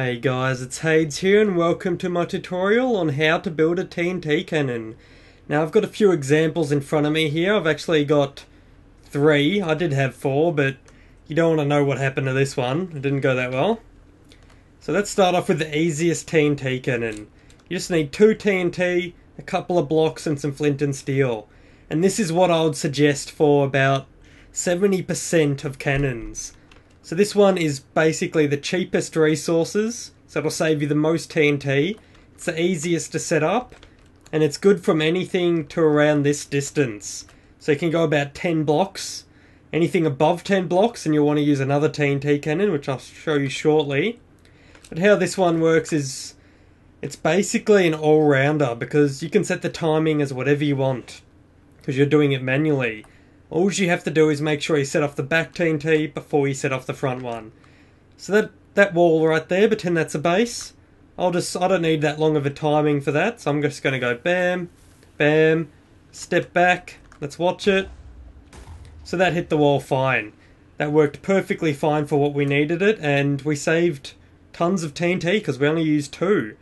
Hey guys, it's Hades here and welcome to my tutorial on how to build a TNT cannon. Now I've got a few examples in front of me here. I've actually got 3. I did have 4, but you don't want to know what happened to this one. It didn't go that well. So let's start off with the easiest TNT cannon. You just need 2 TNT, a couple of blocks and some flint and steel. And this is what I would suggest for about 70% of cannons. So this one is basically the cheapest resources, so it'll save you the most TNT. It's the easiest to set up, and it's good from anything to around this distance. So you can go about 10 blocks. Anything above 10 blocks and you'll want to use another TNT cannon, which I'll show you shortly. But how this one works is, it's basically an all-rounder, because you can set the timing as whatever you want, because you're doing it manually. All you have to do is make sure you set off the back TNT before you set off the front one. So that wall right there, pretend that's a base. I don't need that long of a timing for that, so I'm just going to go bam, bam, step back, let's watch it. So that hit the wall fine. That worked perfectly fine for what we needed it, and we saved tons of TNT because we only used 2.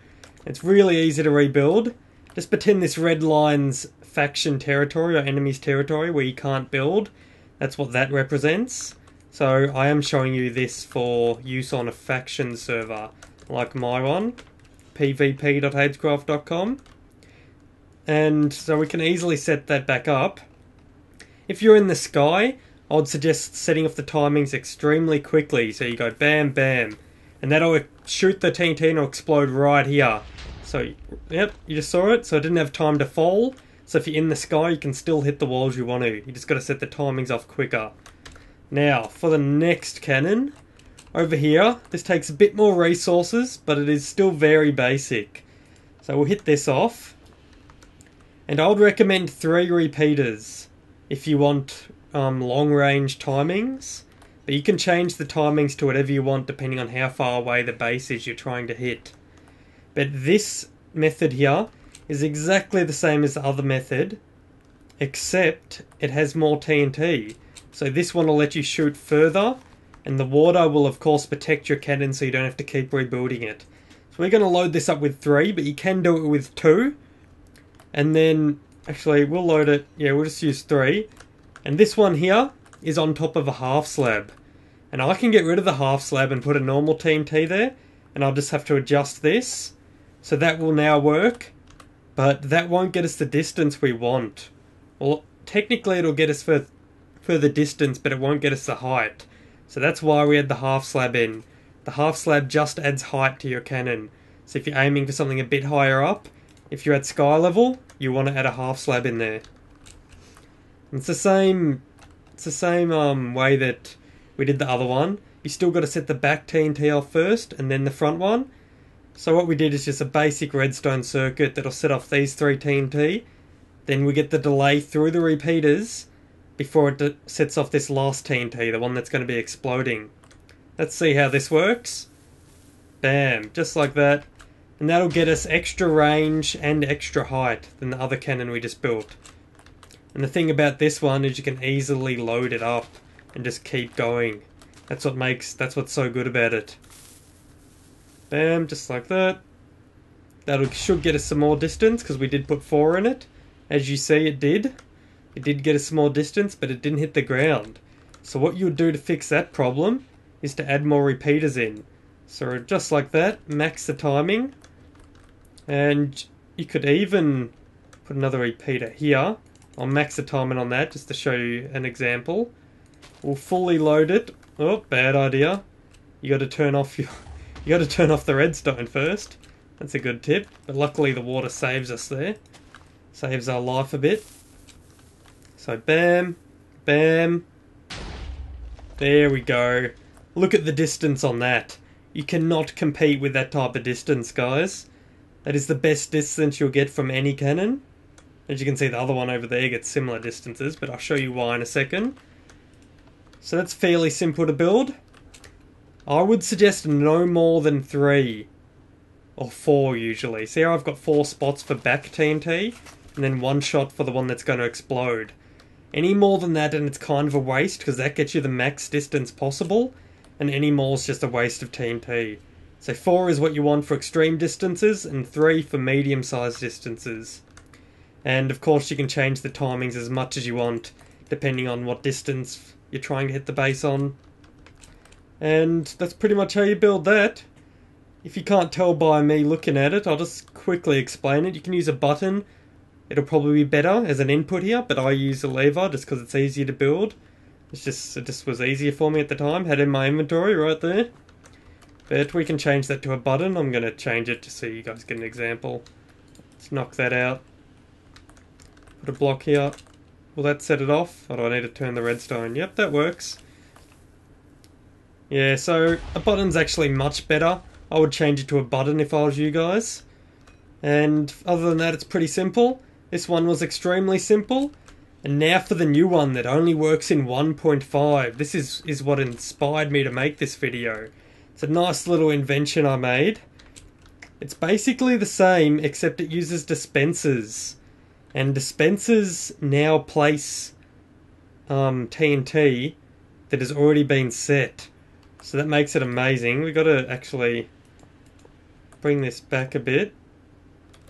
It's really easy to rebuild. Just pretend this red line's faction territory or enemy's territory where you can't build. That's what that represents. So I am showing you this for use on a faction server like my one, pvp.hadescraft.com. And so we can easily set that back up. If you're in the sky, I would suggest setting off the timings extremely quickly. So you go bam, bam, and that'll shoot the TNT and it'll explode right here. So, yep, you just saw it. So it didn't have time to fall. So if you're in the sky, you can still hit the walls you want to. You just got to set the timings off quicker. Now, for the next cannon, over here, this takes a bit more resources, but it is still very basic. So we'll hit this off. And I would recommend 3 repeaters if you want long-range timings. But you can change the timings to whatever you want depending on how far away the base is you're trying to hit. But this method here is exactly the same as the other method, except it has more TNT. So this one will let you shoot further, and the water will of course protect your cannon so you don't have to keep rebuilding it. So we're going to load this up with 3, but you can do it with 2. And then, actually we'll load it, yeah, we'll just use 3. And this one here is on top of a half slab. And I can get rid of the half slab and put a normal TNT there, and I'll just have to adjust this. So that will now work, but that won't get us the distance we want. Well, technically it'll get us further distance, but it won't get us the height. So that's why we had the half slab in. The half slab just adds height to your cannon. So if you're aiming for something a bit higher up, if you're at sky level, you want to add a half slab in there. And it's the same way that we did the other one. You still got to set the back TNT off first, and then the front one. So what we did is just a basic redstone circuit that'll set off these 3 TNT. Then we get the delay through the repeaters before it sets off this last TNT, the one that's going to be exploding. Let's see how this works. Bam, just like that. And that'll get us extra range and extra height than the other cannon we just built. And the thing about this one is you can easily load it up and just keep going. That's what's so good about it. Bam, just like that. That should get us some more distance because we did put 4 in it. As you see, it did. It did get us some more distance, but it didn't hit the ground. So what you would do to fix that problem is to add more repeaters in. So just like that, max the timing. And you could even put another repeater here. I'll max the timing on that just to show you an example. We'll fully load it. Oh, bad idea. You got to turn off the redstone first. That's a good tip. But luckily the water saves us there. Saves our life a bit. So bam, bam. There we go. Look at the distance on that. You cannot compete with that type of distance, guys. That is the best distance you'll get from any cannon. As you can see, the other one over there gets similar distances, but I'll show you why in a second. So that's fairly simple to build. I would suggest no more than 3 or 4 usually. See how I've got 4 spots for back TNT and then 1 shot for the one that's going to explode. Any more than that and it's kind of a waste because that gets you the max distance possible, and any more is just a waste of TNT. So 4 is what you want for extreme distances, and 3 for medium-sized distances. And of course you can change the timings as much as you want, depending on what distance you're trying to hit the base on. And that's pretty much how you build that. If you can't tell by me looking at it, I'll just quickly explain it. You can use a button. It'll probably be better as an input here, but I use a lever just because it's easier to build. It just was easier for me at the time. Had it in my inventory right there. But we can change that to a button. I'm going to change it just so you guys get an example. Let's knock that out. Put a block here. Will that set it off? Or do I need to turn the redstone? Yep, that works. Yeah, so a button's actually much better. I would change it to a button if I was you guys. And other than that, it's pretty simple. This one was extremely simple. And now for the new one that only works in 1.5. This is what inspired me to make this video. It's a nice little invention I made. It's basically the same, except it uses dispensers. And dispensers now place TNT that has already been set. So that makes it amazing. We've got to actually bring this back a bit.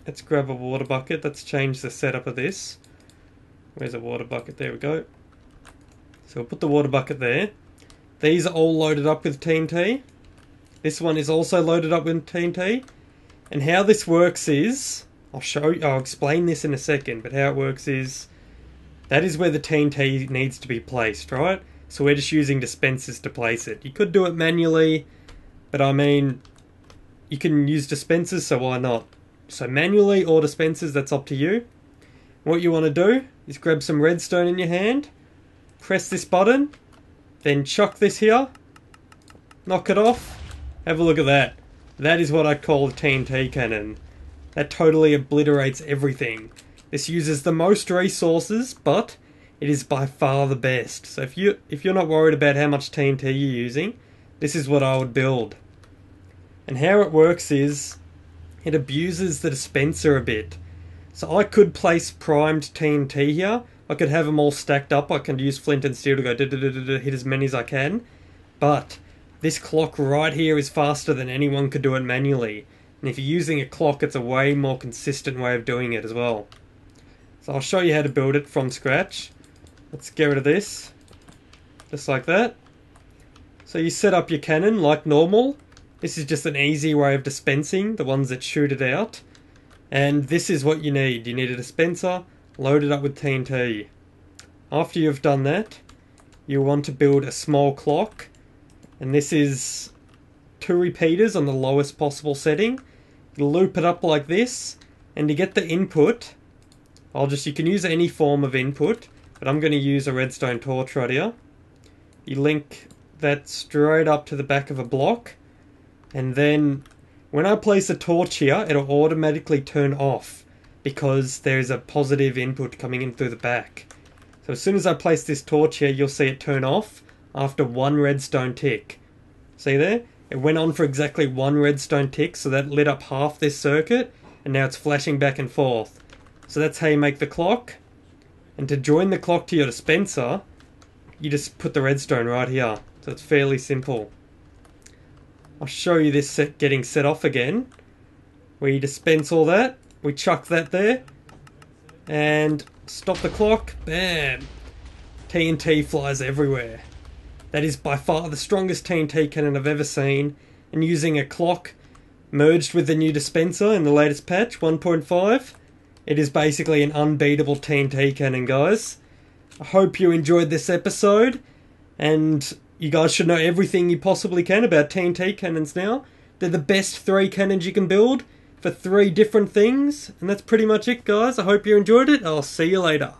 Let's grab a water bucket. Let's change the setup of this. Where's a water bucket? There we go. So we'll put the water bucket there. These are all loaded up with TNT. This one is also loaded up with TNT. And how this works is, I'll explain this in a second, but how it works is, that is where the TNT needs to be placed, right? So we're just using dispensers to place it. You could do it manually, but I mean, you can use dispensers, so why not? So manually or dispensers, that's up to you. What you want to do is grab some redstone in your hand, press this button, then chuck this here, knock it off. Have a look at that. That is what I call the TNT cannon. That totally obliterates everything. This uses the most resources, but it is by far the best. So if you're not worried about how much TNT you're using, this is what I would build. And how it works is, it abuses the dispenser a bit. So I could place primed TNT here. I could have them all stacked up. I can use flint and steel to go hit as many as I can. But this clock right here is faster than anyone could do it manually. And if you're using a clock, it's a way more consistent way of doing it as well. So I'll show you how to build it from scratch. Let's get rid of this. Just like that. So you set up your cannon like normal. This is just an easy way of dispensing, the ones that shoot it out. And this is what you need. You need a dispenser, load it up with TNT. After you've done that, you want to build a small clock. And this is 2 repeaters on the lowest possible setting. You loop it up like this, and to get the input, you can use any form of input, but I'm going to use a redstone torch right here. You link that straight up to the back of a block, and then when I place a torch here, it'll automatically turn off because there's a positive input coming in through the back. So as soon as I place this torch here, you'll see it turn off after 1 redstone tick. See there? It went on for exactly 1 redstone tick, so that lit up half this circuit, and now it's flashing back and forth. So that's how you make the clock. And to join the clock to your dispenser, you just put the redstone right here. So it's fairly simple. I'll show you this getting set off again. We dispense all that, we chuck that there, and stop the clock, bam! TNT flies everywhere. That is by far the strongest TNT cannon I've ever seen, and using a clock merged with the new dispenser in the latest patch, 1.5, it is basically an unbeatable TNT cannon, guys. I hope you enjoyed this episode, and you guys should know everything you possibly can about TNT cannons now. They're the best 3 cannons you can build for 3 different things, and that's pretty much it, guys. I hope you enjoyed it. I'll see you later.